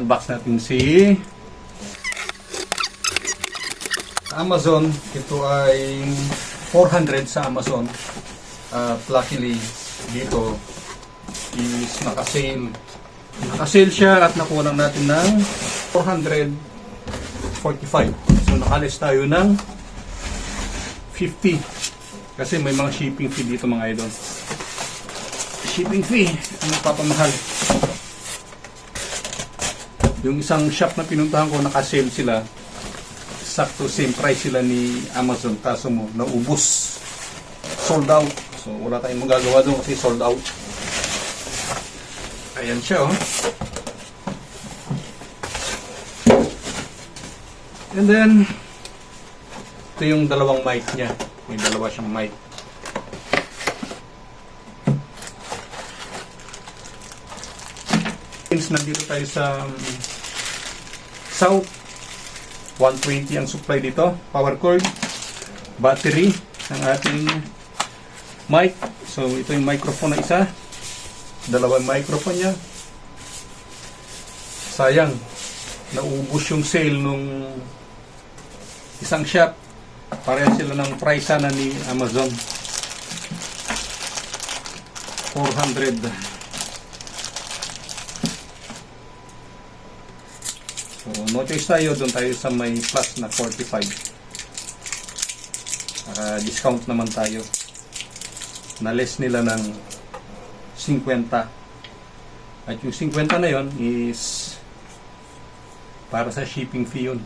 i-unbox natin si Amazon. Ito ay 400 sa Amazon. At luckily dito is naka-sale. Naka-sale siya at nakuha lang natin ng 445. So nakalis tayo ng 50. Kasi may mga shipping fee dito mga idol. Shipping fee ang nagpapamahal. Yung isang shop na pinuntahan ko, naka-sale sila. Sakto same price sila ni Amazon. Kaso mo, naubos. Sold out. So wala tayong magagawa doon kasi sold out. Ayan siya, oh. And then, ito yung dalawang mic niya. May dalawa siyang mic. Since nandito tayo sa South, 120 ang supply dito. Power cord, battery, ang ating mic. So, ito yung microphone na isa. Dalawang microphone niya. Sayang, naubos yung sale nung isang shop. Pareha sila ng price sana ni Amazon. 400. So, no choice tayo. Doon tayo sa may plus na 45. Discount naman tayo. Na-less nila ng 50. At yung 50 na yon is para sa shipping fee yun.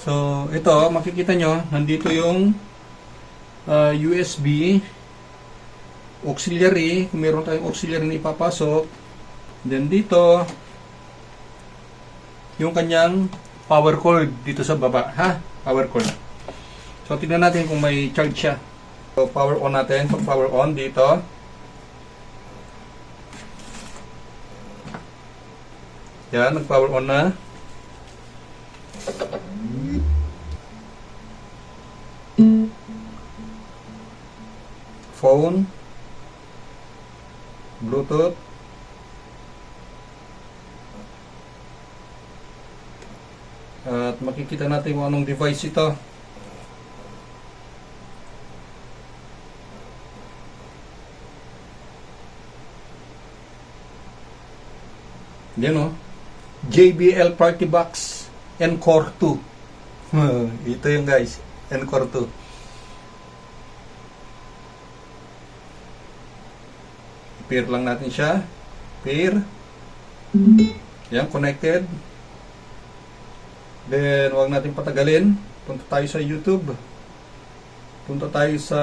So, ito, makikita nyo, nandito yung USB auxiliary, kung meron tayong auxiliary na ipapasok. Then dito yung kanyang power cord dito sa baba, ha? Power cord. So tingnan natin kung may charge siya. So power on natin. Pag power on dito, yan, nag-power on na. Phone, Bluetooth, at makikita natin kung anong device ito. Yan o, JBL Party Box Encore 2. Ito yung guys, Encore 2. Pair lang natin siya. Pair. Yan, connected. Then, huwag natin patagalin. Punta tayo sa YouTube. Punta tayo sa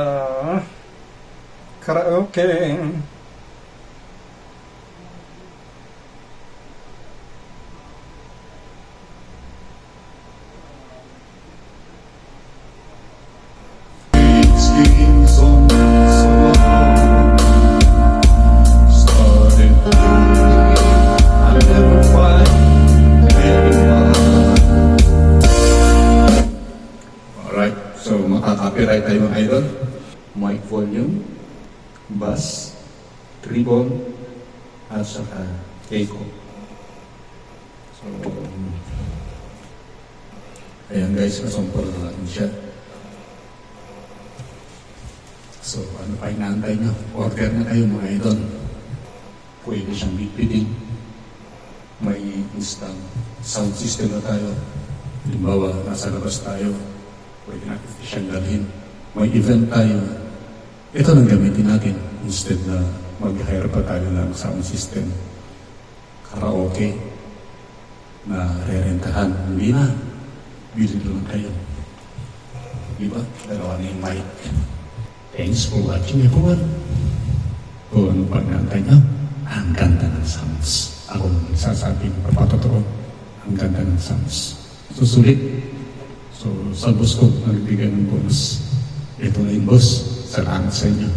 karaoke. So, makaka-copyright tayo mga idol. Mic volume, bass, treble, at saka echo. So, ayan guys, kasampol na natin siya. So, ano pa inaantay nyo? Order na kayo mga idol. Pwede siyang bitbitin. May instant sound system na tayo. Halimbawa, nasa labas tayo. Pwede natin siyang dalhin. May event tayo. Ito lang gamitin natin instead na mag-hire pa tayo ng sound system. Karaoke na re-rentahan. Hindi na. Bili lang kayo. Diba? Dalawa na yung mic. Thanks for watching everyone. Kung ano pa naantay nyo, ang ganda ng sounds. Ako sasabi ng papatotoo, ang ganda ng sounds. Susulit. So, sa boss ko, nagbigay ng bonus. Ito na yung boss. Salamat sa inyo.